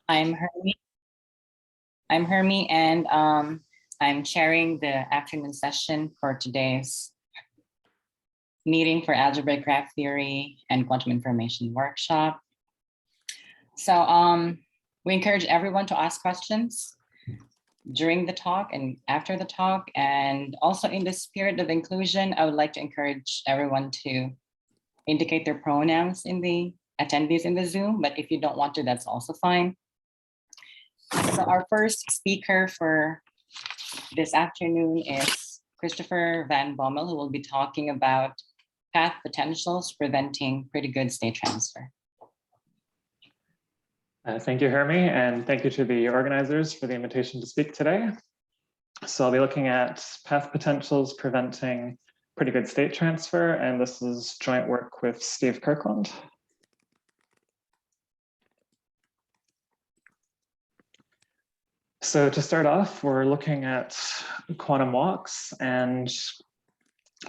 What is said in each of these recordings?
I'm Hermie. And I'm chairing the afternoon session for today's meeting for Algebraic graph theory and quantum information workshop. So we encourage everyone to ask questions during the talk and after the talk. And also in the spirit of inclusion, I would like to encourage everyone to indicate their pronouns in the attendees in the Zoom, but if you don't want to, that's also fine. So our first speaker for this afternoon is Christopher Van Bommel, who will be talking about path potentials preventing pretty good state transfer. Thank you, Hermie, and thank you to the organizers for the invitation to speak today. So I'll be looking at path potentials preventing pretty good state transfer, and this is joint work with Steve Kirkland. So to start off, we're looking at quantum walks, and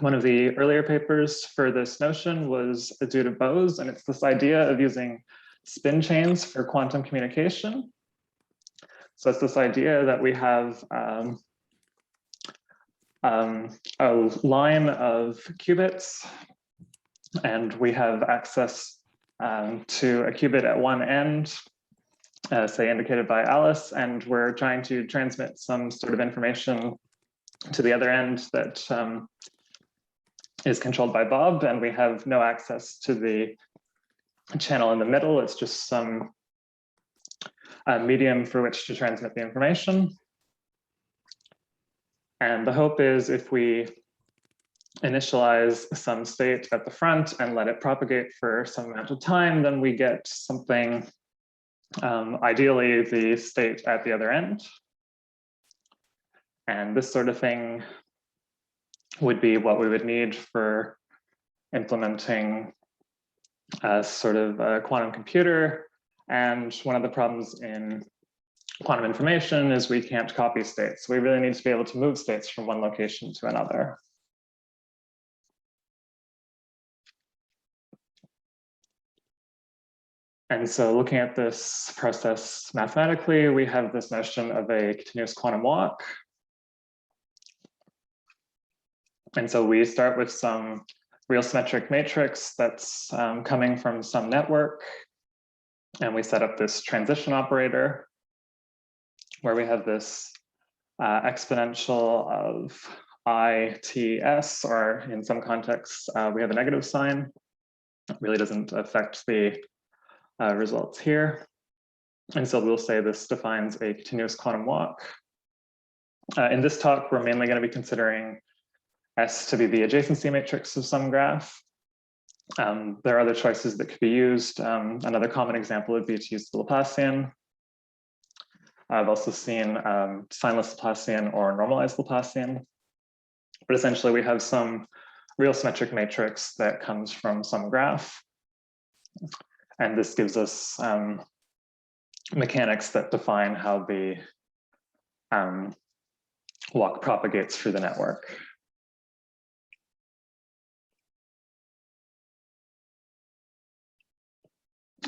one of the earlier papers for this notion was due to Bose, and it's this idea of using spin chains for quantum communication. So it's this idea that we have a line of qubits, and we have access to a qubit at one end, say indicated by Alice, and we're trying to transmit some sort of information to the other end that is controlled by Bob, and we have no access to the channel in the middle. It's just some medium for which to transmit the information. And the hope is if we initialize some state at the front and let it propagate for some amount of time, then we get something, ideally the state at the other end. And this sort of thing would be what we would need for implementing a sort of a quantum computer. And one of the problems in quantum information is we can't copy states. We really need to be able to move states from one location to another. And so looking at this process mathematically, we have this notion of a continuous quantum walk. And so we start with some real symmetric matrix that's coming from some network. And we set up this transition operator where we have this exponential of ITS, or in some contexts, we have a negative sign. It really doesn't affect the results here. And so we'll say this defines a continuous quantum walk. In this talk, we're mainly going to be considering S to be the adjacency matrix of some graph. There are other choices that could be used. Another common example would be to use the Laplacian. I've also seen signless Laplacian or normalized Laplacian. But essentially, we have some real symmetric matrix that comes from some graph. And this gives us mechanics that define how the walk propagates through the network.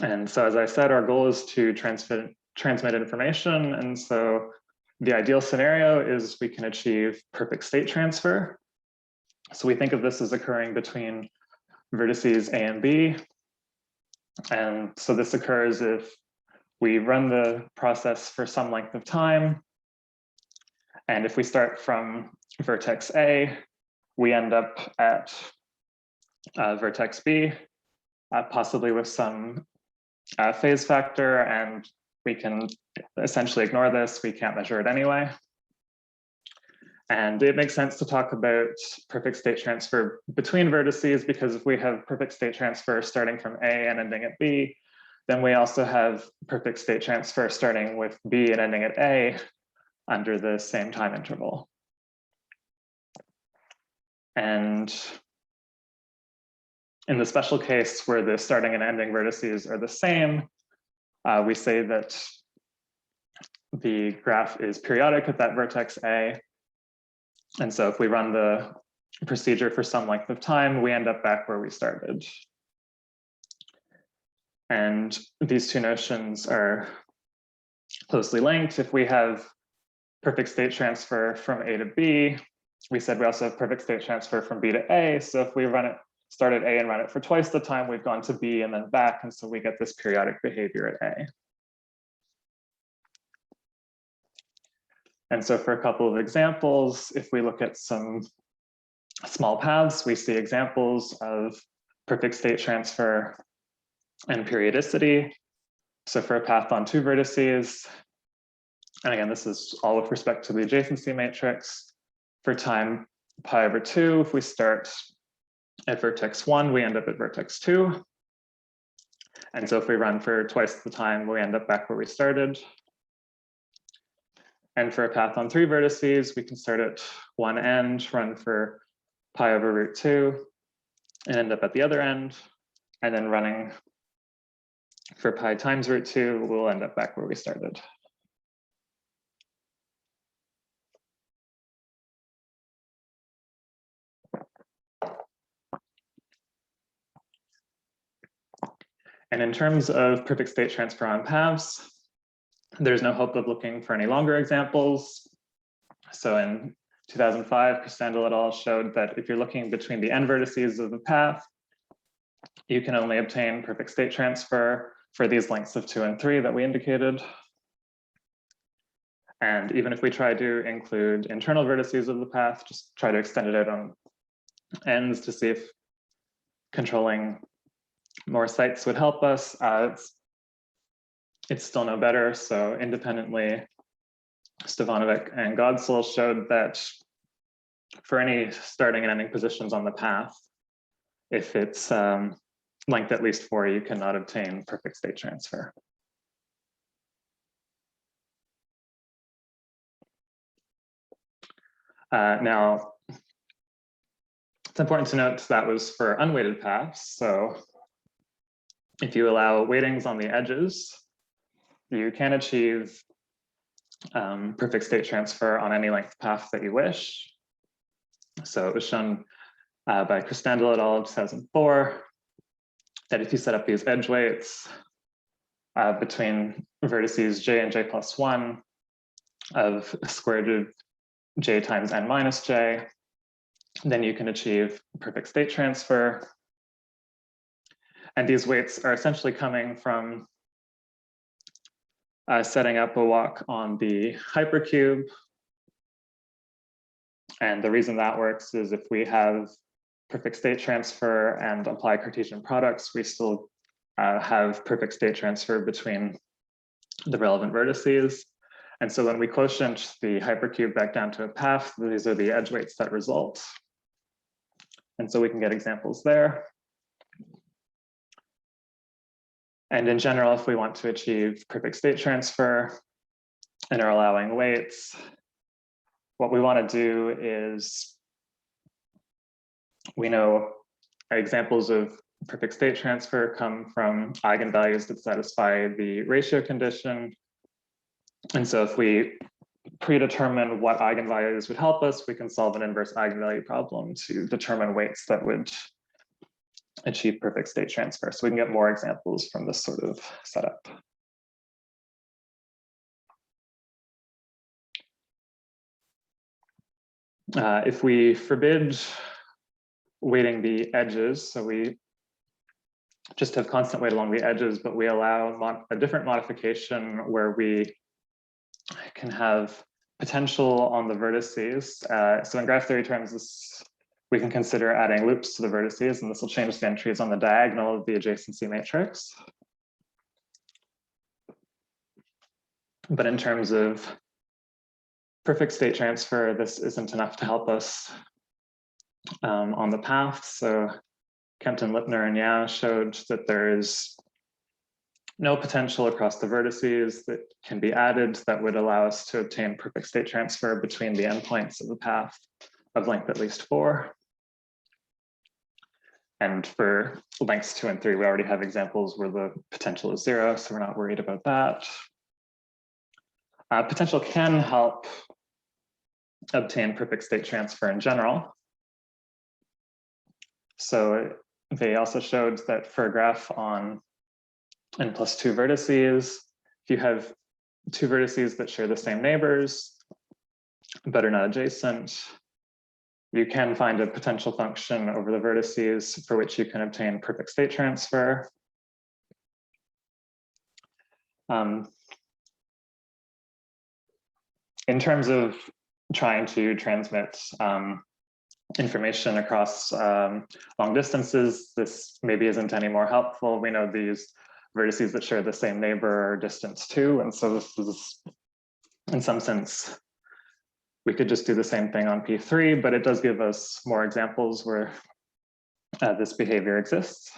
And so, as I said, our goal is to transmit information. And so the ideal scenario is we can achieve perfect state transfer. So we think of this as occurring between vertices A and B. And so this occurs if we run the process for some length of time. And if we start from vertex A, we end up at vertex B, possibly with some phase factor, and we can essentially ignore this. We can't measure it anyway. And it makes sense to talk about perfect state transfer between vertices, because if we have perfect state transfer starting from A and ending at B, then we also have perfect state transfer starting with B and ending at A under the same time interval. And in the special case where the starting and ending vertices are the same, we say that the graph is periodic at that vertex A. And so if we run the procedure for some length of time, we end up back where we started. And these two notions are closely linked. If we have perfect state transfer from A to B, we said we also have perfect state transfer from B to A. So if we start at A and run it for twice the time, we've gone to B and then back. And so we get this periodic behavior at A. And so for a couple of examples, if we look at some small paths, we see examples of perfect state transfer and periodicity. So for a path on 2 vertices, and again, this is all with respect to the adjacency matrix. For time pi over 2, if we start at vertex 1, we end up at vertex 2. And so if we run for twice the time, we end up back where we started. And for a path on 3 vertices, we can start at one end, run for pi over root 2, and end up at the other end. And then running for pi times root 2, we'll end up back where we started. And in terms of perfect state transfer on paths, there's no hope of looking for any longer examples. So in 2005, Cristandal et al. Showed that if you're looking between the n vertices of the path, you can only obtain perfect state transfer for these lengths of 2 and 3 that we indicated. And even if we try to include internal vertices of the path, just try to extend it out on ends to see if controlling more sites would help us. It's still no better. So independently, Stevanovic and Godsell showed that for any starting and ending positions on the path, if it's length at least 4, you cannot obtain perfect state transfer. Now, it's important to note that was for unweighted paths. So if you allow weightings on the edges, you can achieve perfect state transfer on any length path that you wish. So it was shown by Cristandal et al. In 2004 that if you set up these edge weights between vertices j and j plus 1 of square root of j times n minus j, then you can achieve perfect state transfer. And these weights are essentially coming from setting up a walk on the hypercube. And the reason that works is if we have perfect state transfer and apply Cartesian products, we still have perfect state transfer between the relevant vertices. And so when we quotient the hypercube back down to a path, these are the edge weights that result. And so we can get examples there. And in general, if we want to achieve perfect state transfer and are allowing weights, what we want to do is, we know examples of perfect state transfer come from eigenvalues that satisfy the ratio condition. And so if we predetermine what eigenvalues would help us, we can solve an inverse eigenvalue problem to determine weights that would achieve perfect state transfer. So we can get more examples from this sort of setup. If we forbid weighting the edges, so we just have constant weight along the edges, but we allow a different modification where we can have potential on the vertices. So in graph theory terms, we can consider adding loops to the vertices, and this will change the entries on the diagonal of the adjacency matrix. But in terms of perfect state transfer, this isn't enough to help us on the path. So Kempton, Lipner, and Yao showed that there is no potential across the vertices that can be added that would allow us to obtain perfect state transfer between the endpoints of the path of length at least 4. And for lengths 2 and 3, we already have examples where the potential is 0, so we're not worried about that. Potential can help obtain perfect state transfer in general. So they also showed that for a graph on n plus 2 vertices, if you have two vertices that share the same neighbors, but are not adjacent. You can find a potential function over the vertices for which you can obtain perfect state transfer. In terms of trying to transmit information across long distances, this maybe isn't any more helpful. We know these vertices that share the same neighbor are distance 2, and so this is, in some sense, we could just do the same thing on P3, but it does give us more examples where this behavior exists.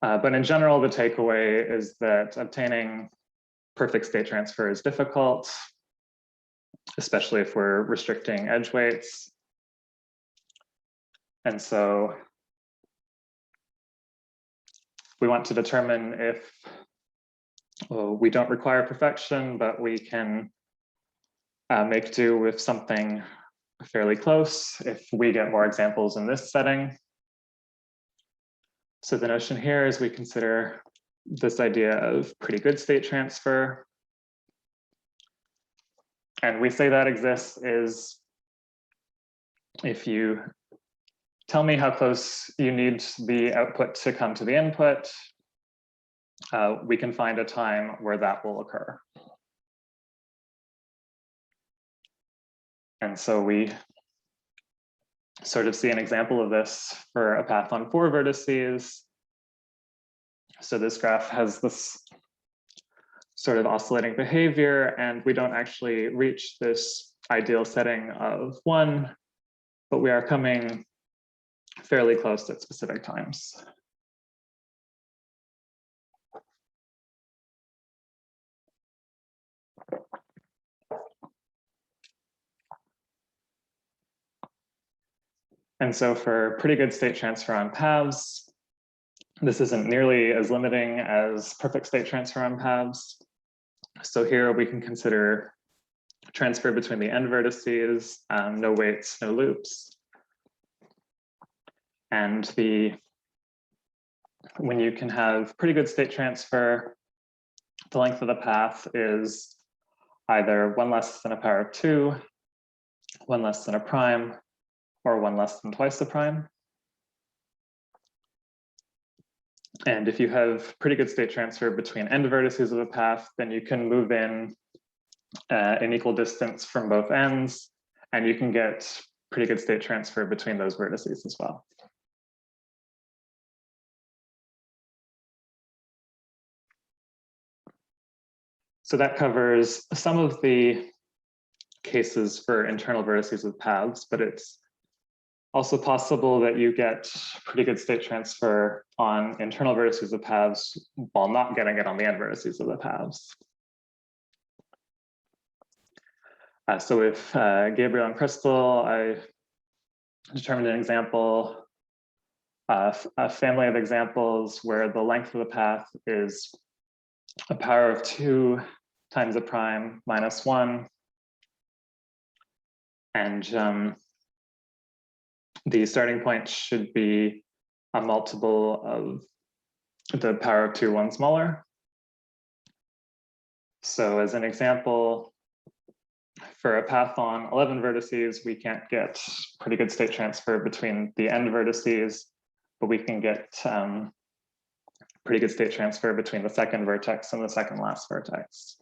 But in general, the takeaway is that obtaining perfect state transfer is difficult, especially if we're restricting edge weights. And so we want to determine if we don't require perfection, but we can make do with something fairly close if we get more examples in this setting. So the notion here is we consider this idea of pretty good state transfer. And we say that exists is if you tell me how close you need the output to come to the input, we can find a time where that will occur. And so we sort of see an example of this for a path on 4 vertices. So this graph has this sort of oscillating behavior, and we don't actually reach this ideal setting of 1, but we are coming fairly close at specific times. And so for pretty good state transfer on paths, this isn't nearly as limiting as perfect state transfer on paths. So here we can consider transfer between the end vertices, no weights, no loops. And when you can have pretty good state transfer, the length of the path is either 1 less than a power of 2, 1 less than a prime, or 1 less than twice the prime. And if you have pretty good state transfer between end vertices of a path, then you can move in an equal distance from both ends, and you can get pretty good state transfer between those vertices as well. So that covers some of the cases for internal vertices of paths, but it's also possible that you get pretty good state transfer on internal vertices of paths while not getting it on the end vertices of the paths. So with Gabriel and Crystal, I determined an example, a family of examples where the length of the path is a power of 2 times a prime minus 1. And the starting point should be a multiple of the power of 2, 1 smaller. So as an example, for a path on 11 vertices, we can't get pretty good state transfer between the end vertices, but we can get pretty good state transfer between the second vertex and the second last vertex.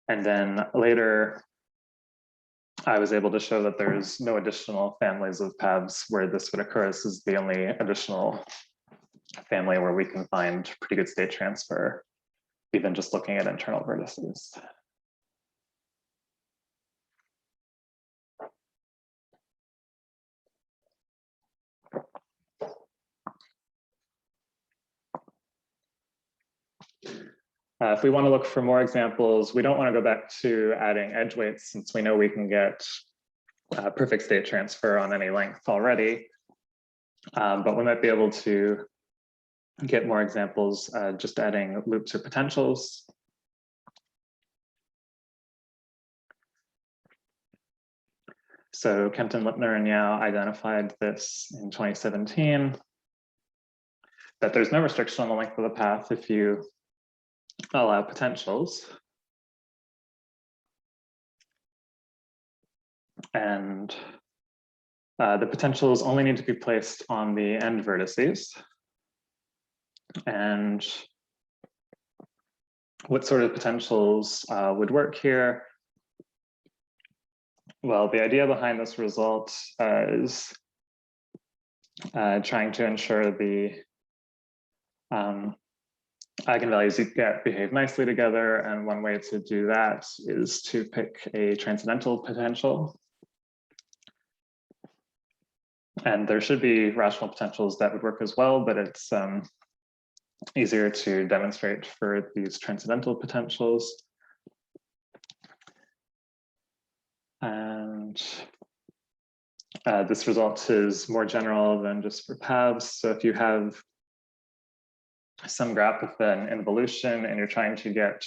And then later, I was able to show that there's no additional families of paths where this would occur. This is the only additional family where we can find pretty good state transfer, even just looking at internal vertices. If we want to look for more examples, we don't want to go back to adding edge weights since we know we can get perfect state transfer on any length already. But we might be able to get more examples just adding loops or potentials. So Kempton, Lipner, and Yao identified this in 2017, that there's no restriction on the length of the path if you allow potentials. And the potentials only need to be placed on the end vertices. And what sort of potentials would work here? Well, the idea behind this result is trying to ensure the eigenvalues you get behave nicely together. And one way to do that is to pick a transcendental potential. And there should be rational potentials that would work as well, but it's easier to demonstrate for these transcendental potentials. And this result is more general than just for paths. So if you have some graph with an involution and you're trying to get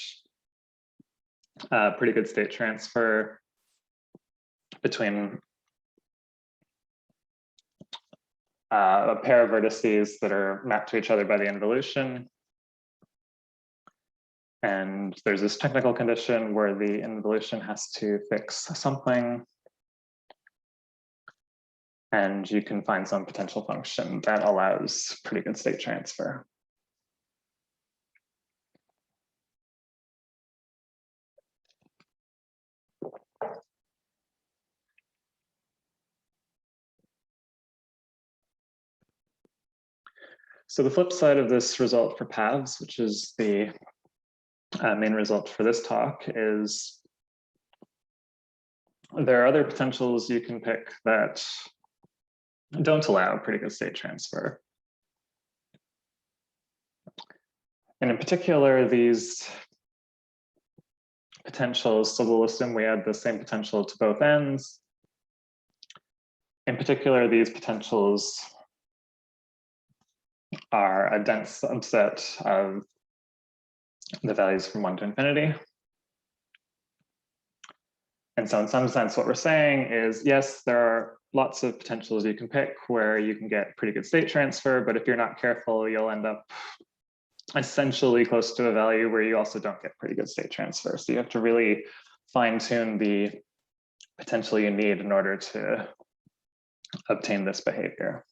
a pretty good state transfer between a pair of vertices that are mapped to each other by the involution. And there's this technical condition where the involution has to fix something. And you can find some potential function that allows pretty good state transfer. So the flip side of this result for paths, which is the main result for this talk, is there are other potentials you can pick that don't allow pretty good state transfer. And in particular, these potentials, so we'll assume we add the same potential to both ends. In particular, these potentials are a dense subset of the values from 1 to infinity. And so in some sense, what we're saying is, yes, there are lots of potentials you can pick where you can get pretty good state transfer, but if you're not careful, you'll end up essentially close to a value where you also don't get pretty good state transfer. So you have to really fine tune the potential you need in order to obtain this behavior.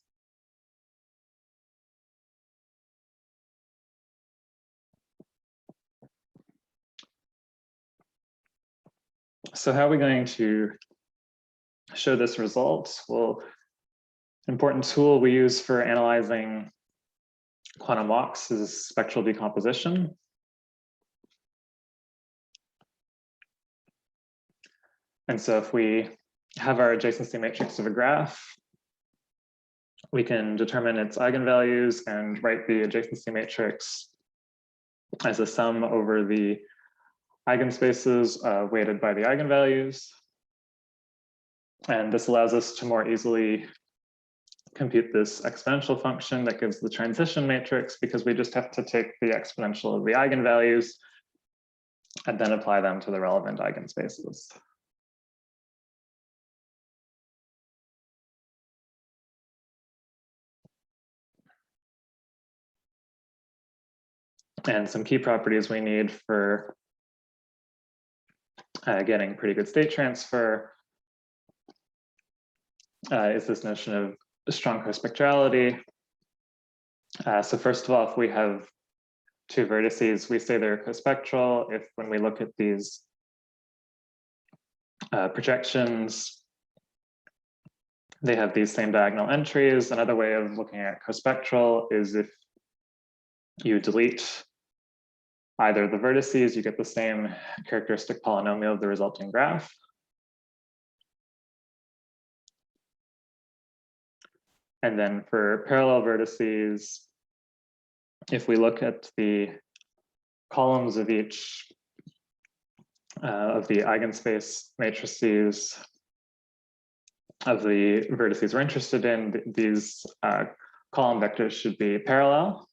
So how are we going to show this result? Well, important tool we use for analyzing quantum walks is spectral decomposition. And so if we have our adjacency matrix of a graph, we can determine its eigenvalues and write the adjacency matrix as a sum over the eigenspaces weighted by the eigenvalues. And this allows us to more easily compute this exponential function that gives the transition matrix, because we just have to take the exponential of the eigenvalues and then apply them to the relevant eigenspaces. And some key properties we need for getting pretty good state transfer is this notion of strong cospectrality. So first of all, if we have two vertices, we say they're cospectral if when we look at these projections, they have these same diagonal entries. Another way of looking at cospectral is if you delete either the vertices, you get the same characteristic polynomial of the resulting graph. And then for parallel vertices, if we look at the columns of each of the eigenspace matrices of the vertices we're interested in, these column vectors should be parallel.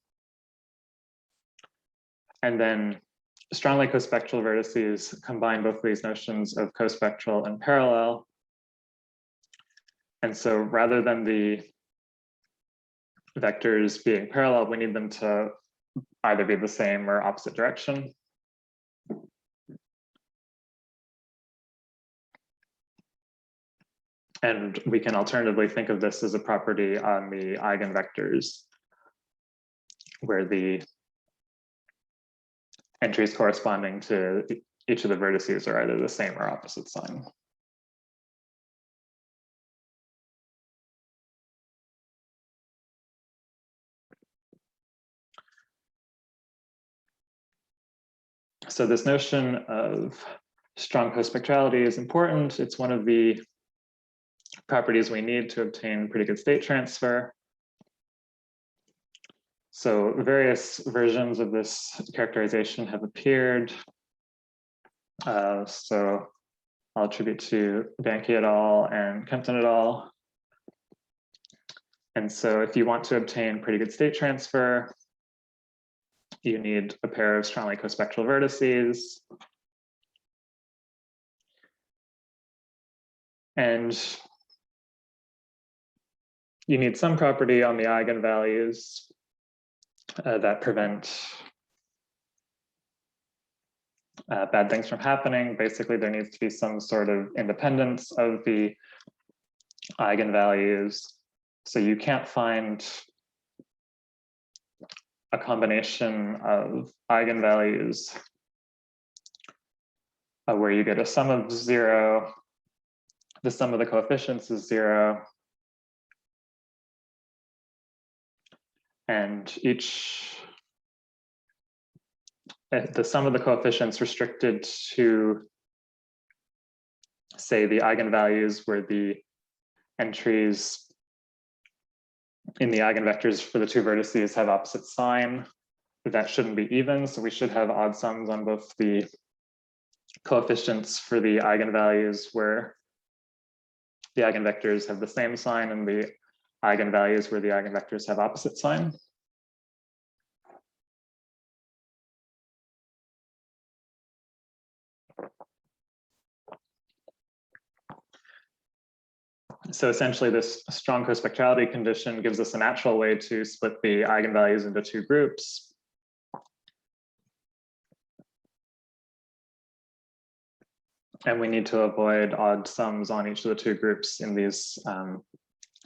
And then strongly cospectral vertices combine both of these notions of cospectral and parallel. And so rather than the vectors being parallel, we need them to either be the same or opposite direction. And we can alternatively think of this as a property on the eigenvectors, where the entries corresponding to each of the vertices are either the same or opposite sign. So this notion of strong cospectrality is important. It's one of the properties we need to obtain pretty good state transfer. So various versions of this characterization have appeared. So I'll attribute to Banke et al. And Kempton et al. And so if you want to obtain pretty good state transfer, you need a pair of strongly cospectral vertices. And you need some property on the eigenvalues that prevent bad things from happening. Basically, there needs to be some sort of independence of the eigenvalues. So you can't find a combination of eigenvalues where you get a sum of 0, the sum of the coefficients is 0, and the sum of the coefficients restricted to, say, the eigenvalues where the entries in the eigenvectors for the two vertices have opposite sign. That shouldn't be even, so we should have odd sums on both the coefficients for the eigenvalues where the eigenvectors have the same sign and the eigenvalues where the eigenvectors have opposite sign. So essentially this strong cospectrality condition gives us a natural way to split the eigenvalues into two groups. And we need to avoid odd sums on each of the two groups in these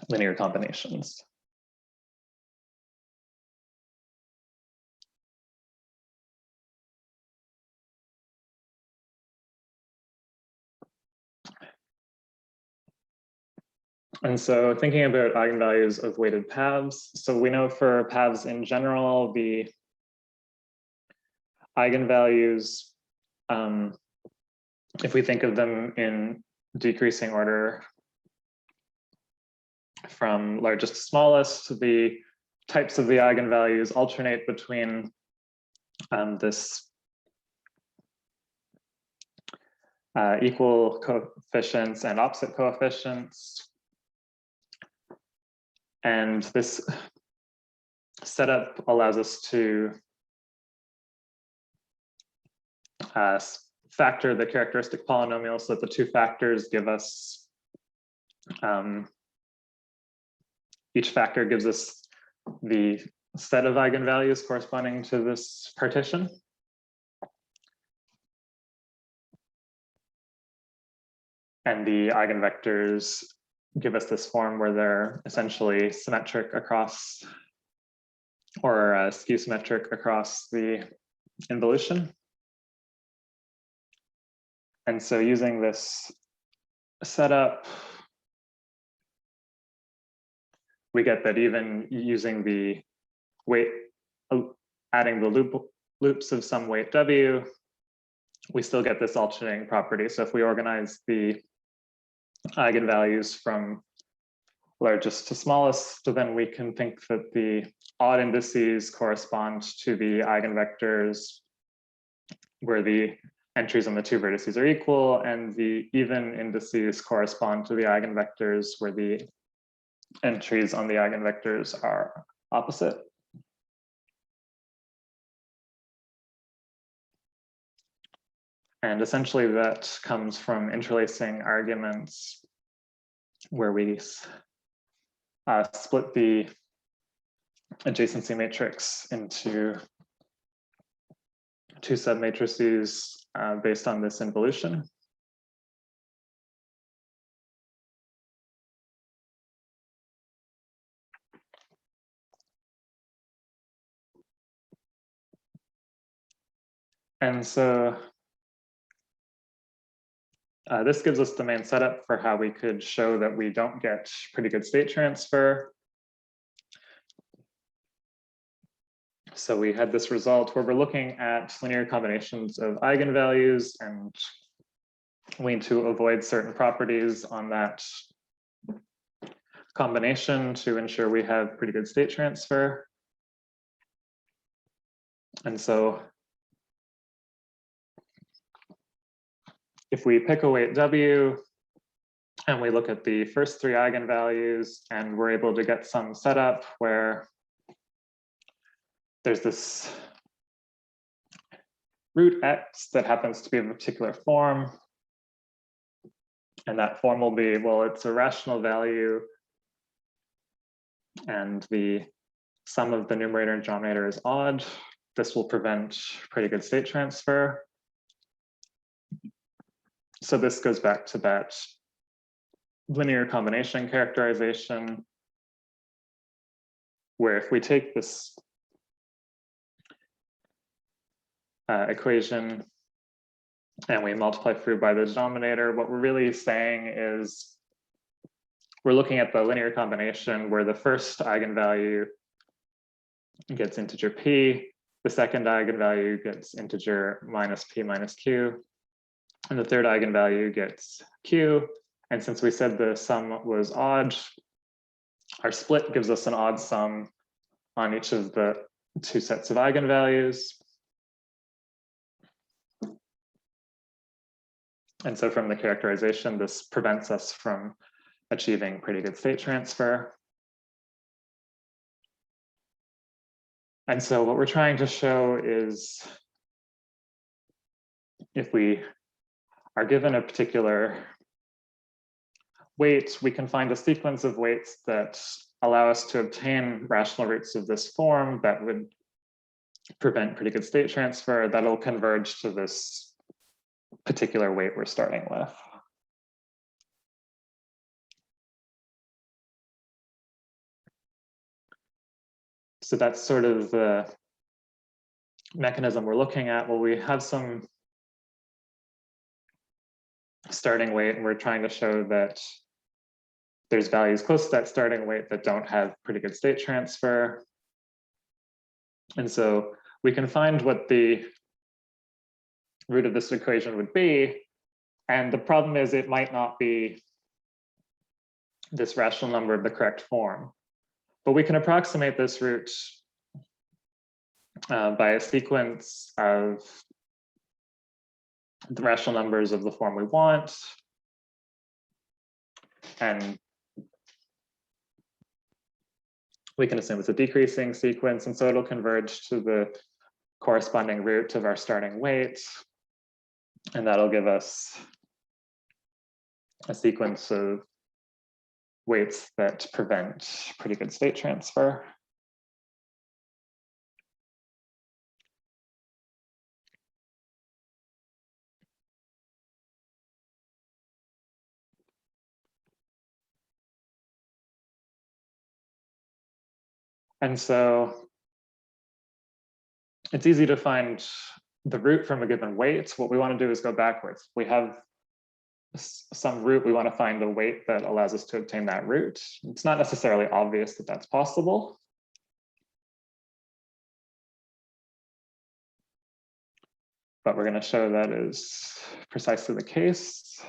linear combinations. And so thinking about eigenvalues of weighted paths. So we know for paths in general, the eigenvalues, if we think of them in decreasing order from largest to smallest, the types of the eigenvalues alternate between this equal coefficients and opposite coefficients. And this setup allows us to factor the characteristic polynomial so that the two factors give us, each factor gives us the set of eigenvalues corresponding to this partition. And the eigenvectors give us this form where they're essentially symmetric across, or skew symmetric across the involution. And so using this setup, we get that even using the weight, adding the loops of some weight W, we still get this alternating property. So if we organize the eigenvalues from largest to smallest, then we can think that the odd indices correspond to the eigenvectors where the entries on the two vertices are equal, and the even indices correspond to the eigenvectors where the entries on the eigenvectors are opposite. And essentially that comes from interlacing arguments where we split the adjacency matrix into two submatrices based on this involution. And so this gives us the main setup for how we could show that we don't get pretty good state transfer. So we had this result where we're looking at linear combinations of eigenvalues, and we need to avoid certain properties on that combination to ensure we have pretty good state transfer. And so if we pick a weight W and we look at the first three eigenvalues, and we're able to get some setup where there's this root X that happens to be of a particular form. And that form will be, well, it's a rational value, and the sum of the numerator and denominator is odd. This will prevent pretty good state transfer. So this goes back to that linear combination characterization, where if we take this equation and we multiply through by the denominator, what we're really saying is we're looking at the linear combination where the first eigenvalue gets integer p, the second eigenvalue gets integer minus p minus q, and the third eigenvalue gets q. And since we said the sum was odd, our split gives us an odd sum on each of the two sets of eigenvalues. And so from the characterization, this prevents us from achieving pretty good state transfer. And so what we're trying to show is if we are given a particular weight, we can find a sequence of weights that allow us to obtain rational roots of this form that would prevent pretty good state transfer, that'll converge to this particular weight we're starting with. So that's sort of the mechanism we're looking at. Well, we have some starting weight, and we're trying to show that there's values close to that starting weight that don't have pretty good state transfer. And so we can find what the root of this equation would be. And the problem is it might not be this rational number of the correct form. But we can approximate this root by a sequence of the rational numbers of the form we want. And we can assume it's a decreasing sequence, and so it'll converge to the corresponding root of our starting weight. And that'll give us a sequence of weights that prevent pretty good state transfer. And so it's easy to find the root from a given weight. What we want to do is go backwards. We have some root, we want to find a weight that allows us to obtain that root. It's not necessarily obvious that that's possible. But we're going to show that is precisely the case.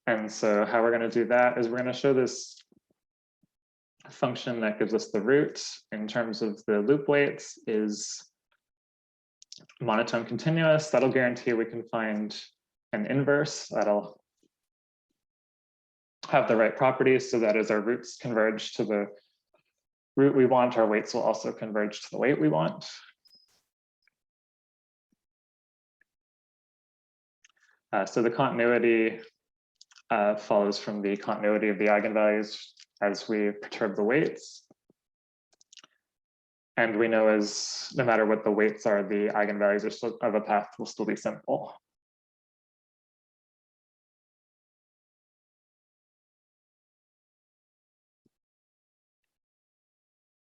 And so how we're going to do that is we're going to show this function that gives us the root in terms of the loop weights is monotone continuous. That'll guarantee we can find an inverse that'll have the right properties, so that as our roots converge to the root we want, our weights will also converge to the weight we want. So the continuity follows from the continuity of the eigenvalues as we perturb the weights. And we know as no matter what the weights are, the eigenvalues are still, of a path will still be simple.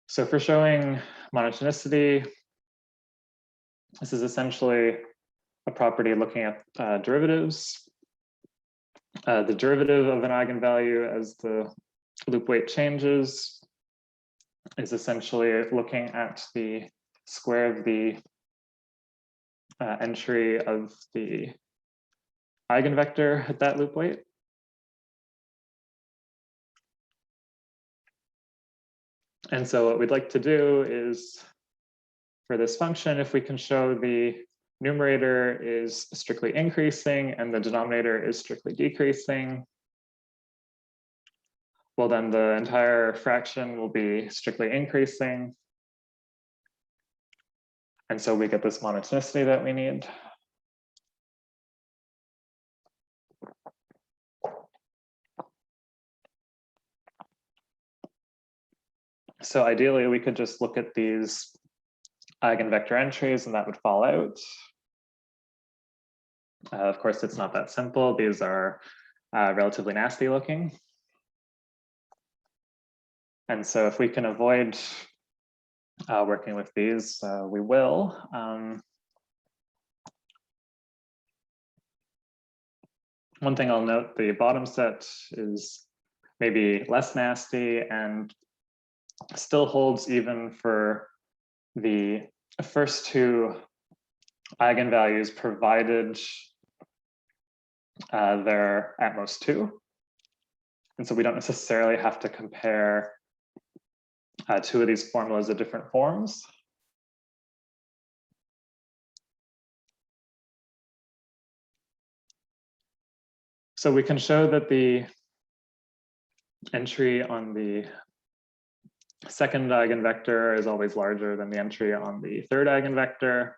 So for showing monotonicity, this is essentially a property looking at derivatives. The derivative of an eigenvalue as the loop weight changes is essentially looking at the square of the entry of the eigenvector at that loop weight. And so what we'd like to do is, for this function, if we can show the numerator is strictly increasing and the denominator is strictly decreasing, well, then the entire fraction will be strictly increasing. And so we get this monotonicity that we need. So ideally, we could just look at these eigenvector entries and that would fall out. Of course, it's not that simple. These are relatively nasty looking. And so if we can avoid working with these, we will. One thing I'll note, the bottom set is maybe less nasty and still holds even for the first two eigenvalues, provided they're at most 2. And so we don't necessarily have to compare 2 of these formulas at different forms. So we can show that the entry on the second eigenvector is always larger than the entry on the third eigenvector.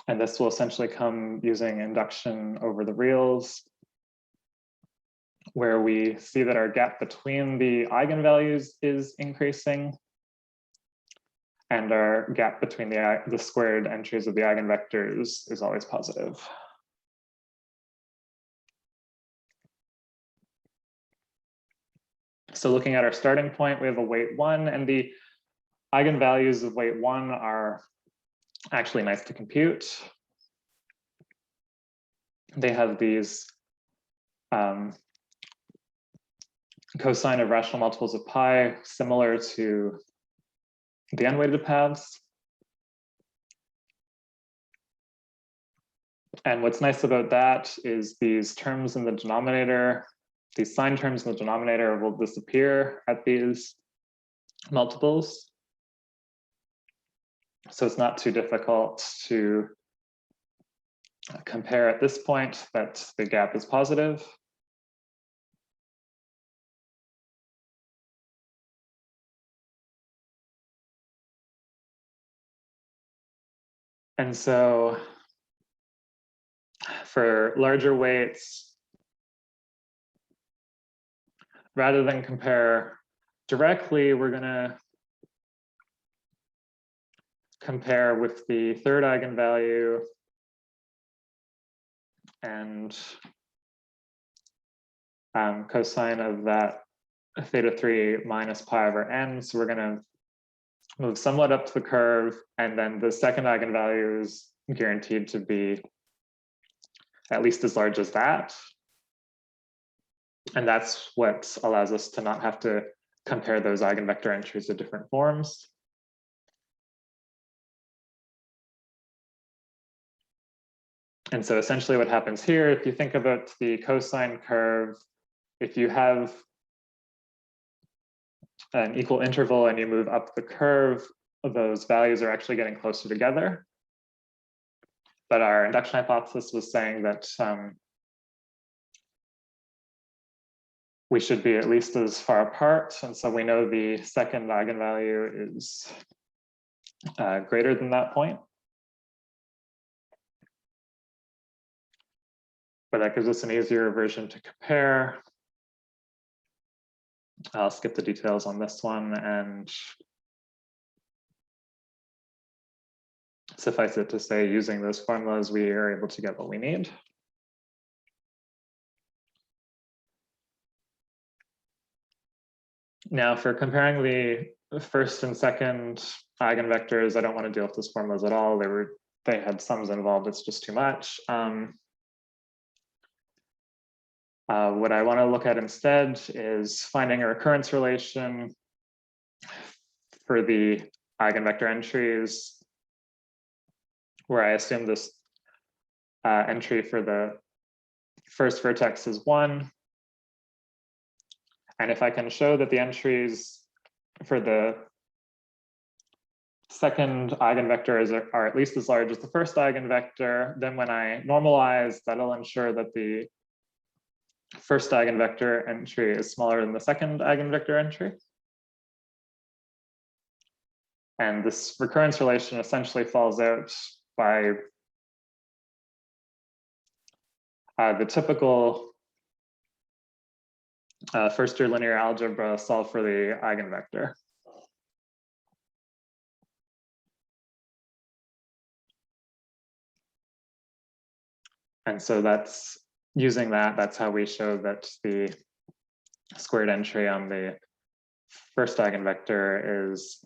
And this will essentially come using induction over the reals, where we see that our gap between the eigenvalues is increasing, and our gap between the squared entries of the eigenvectors is always positive. So looking at our starting point, we have a weight 1, and the eigenvalues of weight 1 are actually nice to compute. They have these cosine of rational multiples of pi similar to the unweighted paths. And what's nice about that is these terms in the denominator, these sine terms in the denominator will disappear at these multiples. So it's not too difficult to compare at this point that the gap is positive. And so for larger weights, rather than compare directly, we're going to compare with the third eigenvalue and cosine of that theta 3 minus pi over n. So we're going to move somewhat up the curve, and then the second eigenvalue is guaranteed to be at least as large as that. And that's what allows us to not have to compare those eigenvector entries to different forms. And so essentially what happens here, if you think about the cosine curve, if you have an equal interval and you move up the curve, those values are actually getting closer together. But our induction hypothesis was saying that we should be at least as far apart. And so we know the second eigenvalue is greater than that point. but that gives us an easier version to compare. I'll skip the details on this one, and suffice it to say, using those formulas, we are able to get what we need. Now, for comparing the first and second eigenvectors, I don't want to deal with those formulas at all. They had sums involved. It's just too much. What I want to look at instead is finding a recurrence relation for the eigenvector entries, where I assume this entry for the first vertex is 1. And if I can show that the entries for the second eigenvector are at least as large as the first eigenvector, then when I normalize, that'll ensure that the first eigenvector entry is smaller than the second eigenvector entry. And this recurrence relation essentially falls out by the typical first-year linear algebra solve for the eigenvector. And so that's using that's how we show that the squared entry on the first eigenvector is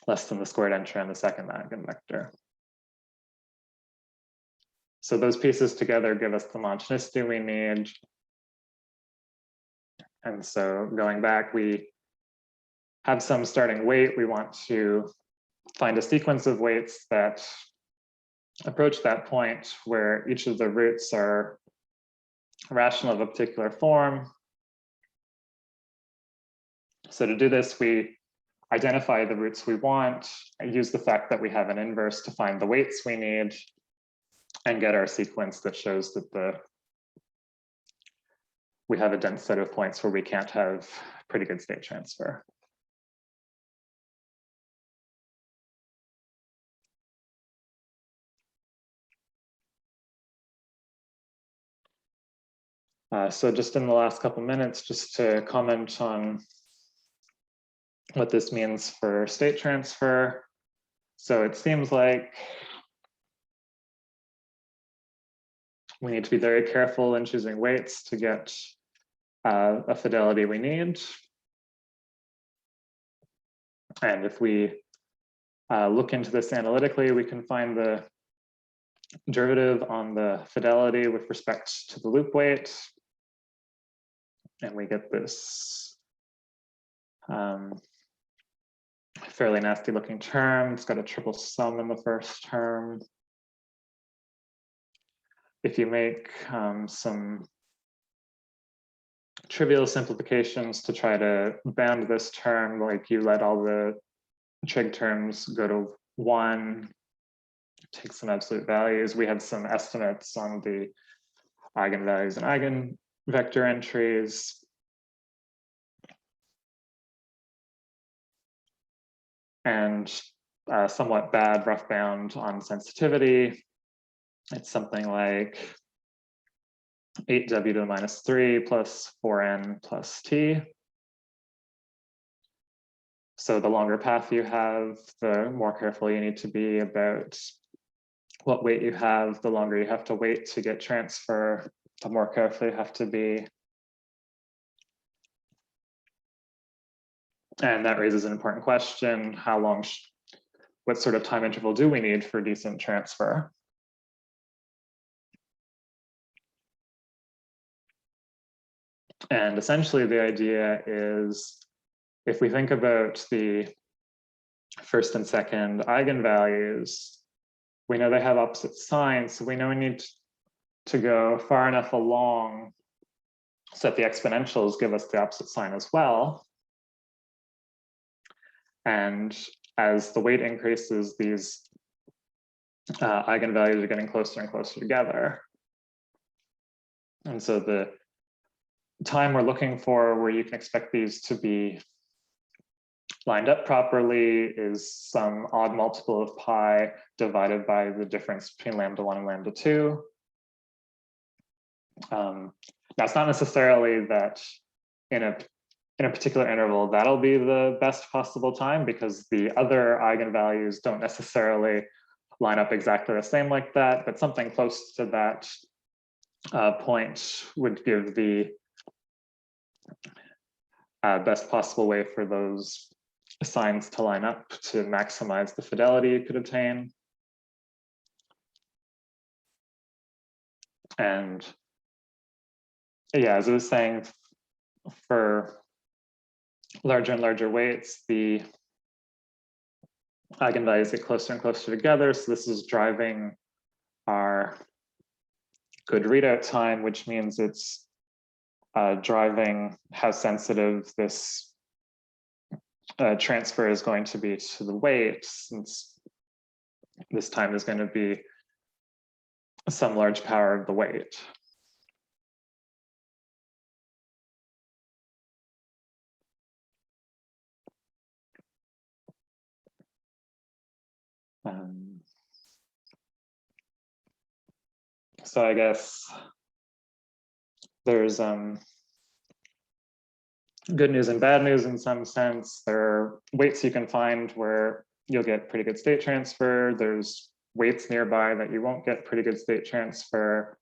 less than the squared entry on the second eigenvector. So those pieces together give us the homogeneity we need. And so going back, we have some starting weight. We want to find a sequence of weights that approach that point where each of the roots are rational of a particular form. So to do this, we identify the roots we want, and use the fact that we have an inverse to find the weights we need, and get our sequence that shows that we have a dense set of points where we can't have pretty good state transfer. So just in the last couple minutes, just to comment on what this means for state transfer. So it seems like we need to be very careful in choosing weights to get a fidelity we need. And if we look into this analytically, we can find the derivative on the fidelity with respect to the loop weight. And we get this fairly nasty looking term. It's got a triple sum in the first term. If you make some trivial simplifications to try to bound this term, like you let all the trig terms go to 1, take some absolute values, we have some estimates on the eigenvalues and eigenvector entries. And somewhat bad rough bound on sensitivity. It's something like 8w to the minus 3 plus 4n plus t. So the longer path you have, the more careful you need to be about what weight you have. The longer you have to wait to get transfer, the more careful you have to be. And that raises an important question: how long, what sort of time interval do we need for decent transfer? And essentially the idea is, if we think about the first and second eigenvalues, we know they have opposite signs, so we know we need to go far enough along so that the exponentials give us the opposite sign as well. And as the weight increases, these eigenvalues are getting closer and closer together. And so the time we're looking for where you can expect these to be lined up properly is some odd multiple of pi divided by the difference between lambda 1 and lambda 2. Now, it's not necessarily that in a particular interval, that'll be the best possible time, because the other eigenvalues don't necessarily line up exactly the same like that, but something close to that point would give the best possible way for those signs to line up to maximize the fidelity you could obtain. And yeah, as I was saying, for larger and larger weights, the eigenvalues get closer and closer together. So this is driving our good readout time, which means it's driving how sensitive this transfer is going to be to the weight, since this time is going to be some large power of the weight. So I guess there's good news and bad news in some sense. There are weights you can find where you'll get pretty good state transfer. There's weights nearby that you won't get pretty good state transfer.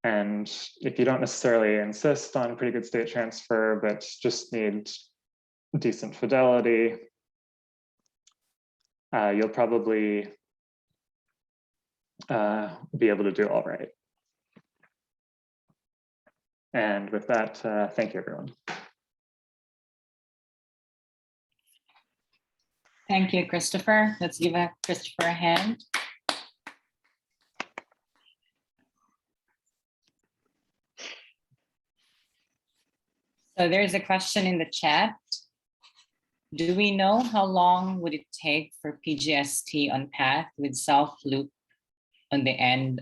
And if you don't necessarily insist on pretty good state transfer, but just need decent fidelity, you'll probably be able to do all right. And with that, thank you, everyone. Thank you, Christopher. Let's give Christopher a hand. So there's a question in the chat. Do we know how long would it take for PGST on path with self-loop on the end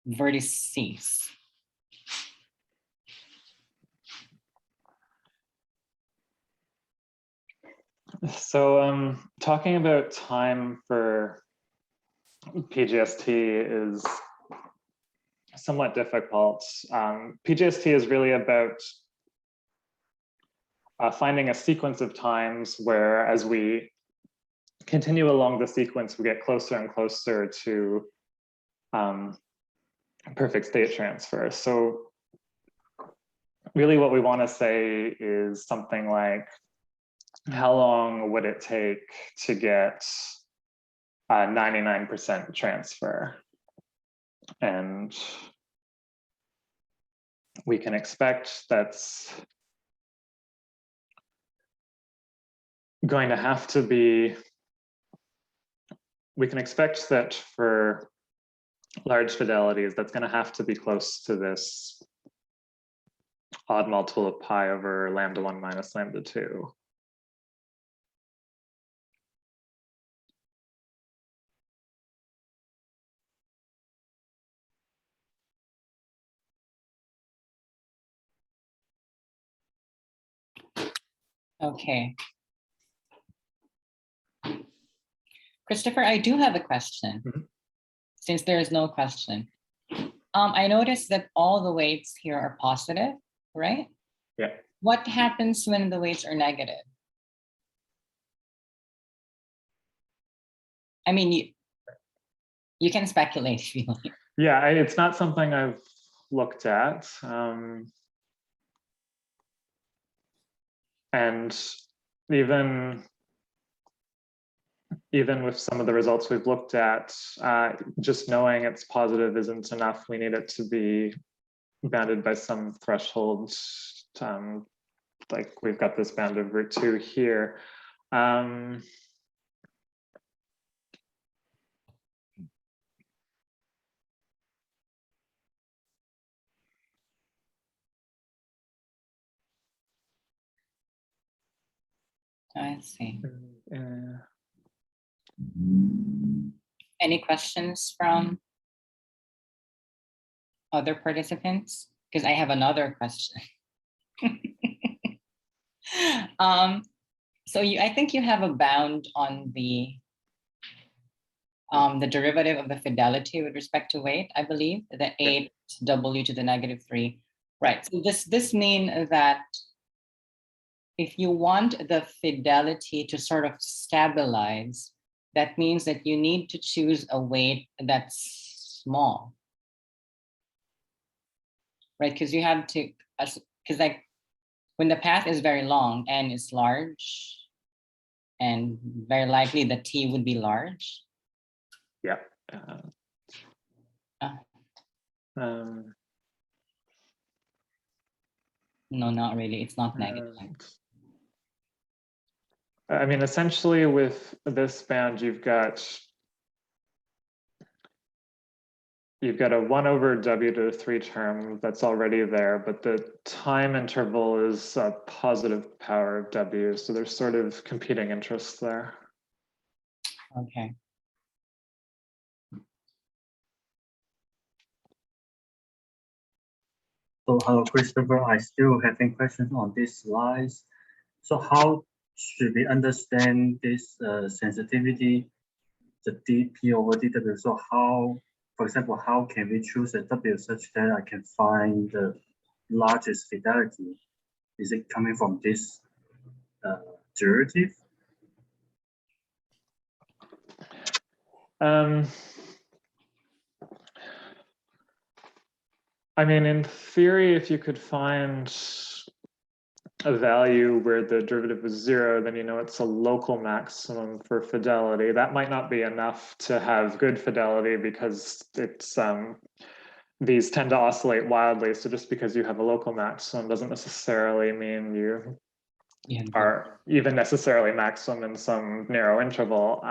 vertices? So talking about time for PGST is somewhat difficult. PGST is really about finding a sequence of times where, as we continue along the sequence, we get closer and closer to perfect state transfer. So really what we want to say is something like, how long would it take to get 99% transfer? And we can expect that's going to have to be, we can expect that for large fidelities, that's going to have to be close to this odd multiple of pi over lambda1 minus lambda2. Okay. Christopher, I do have a question, since there is no question. I noticed that all the weights here are positive, right? Yeah. What happens when the weights are negative? I mean, you can speculate if you like. Yeah, it's not something I've looked at. And even with some of the results we've looked at, just knowing it's positive isn't enough. We need it to be bounded by some threshold. Like we've got this bound of root 2 here. I see. Any questions from other participants? Because I have another question. So I think you have a bound on the the derivative of the fidelity with respect to weight, I believe, the 8w to the -3. Right, so this means that if you want the fidelity to sort of stabilize, that means that you need to choose a weight that's small. Right, because you have to, because like when the path is very long, n is large, and very likely the t would be large. Yeah. No, not really. It's not negative. I mean, essentially with this bound, you've got a 1 over w to the 3 term that's already there, but the time interval is a positive power of w, so there's sort of competing interests there. Okay. So hello, Christopher. I still having questions on these slides. So how should we understand this sensitivity, the dp over dw? So how, for example, how can we choose a w such that I can find the largest fidelity? Is it coming from this derivative? I mean, in theory, if you could find a value where the derivative is 0, then you know it's a local maximum for fidelity. That might not be enough to have good fidelity because it's these tend to oscillate wildly. So just because you have a local maximum doesn't necessarily mean you are even necessarily maximum in some narrow interval.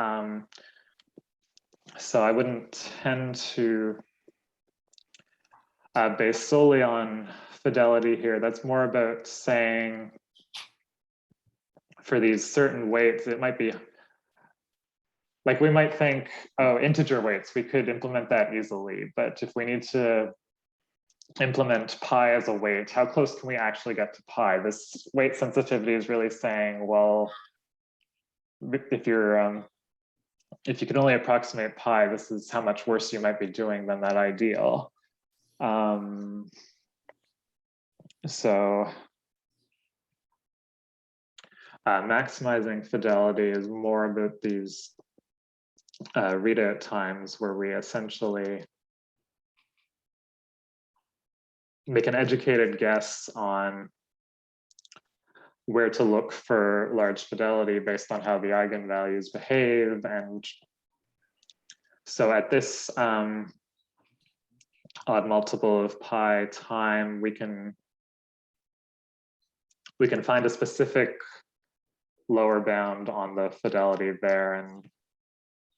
So I wouldn't tend to based solely on fidelity here. That's more about saying for these certain weights, it might be like we might think, oh, integer weights, we could implement that easily. But if we need to implement pi as a weight, how close can we actually get to pi? This weight sensitivity is really saying, well, if you can only approximate pi, this is how much worse you might be doing than that ideal. So maximizing fidelity is more about these readout times where we essentially make an educated guess on where to look for large fidelity based on how the eigenvalues behave. And so at this odd multiple of pi time, we can find a specific lower bound on the fidelity there, and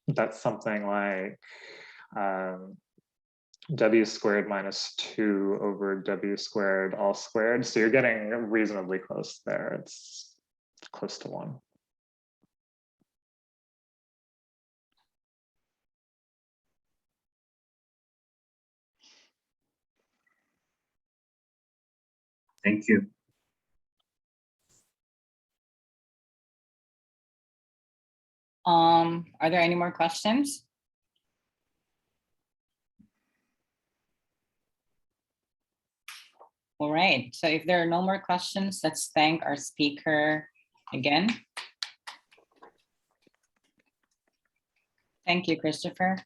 that's something like w squared minus 2 over w squared all squared. So you're getting reasonably close there. It's close to 1. Thank you. Are there any more questions? All right, so if there are no more questions, let's thank our speaker again. Thank you, Christopher.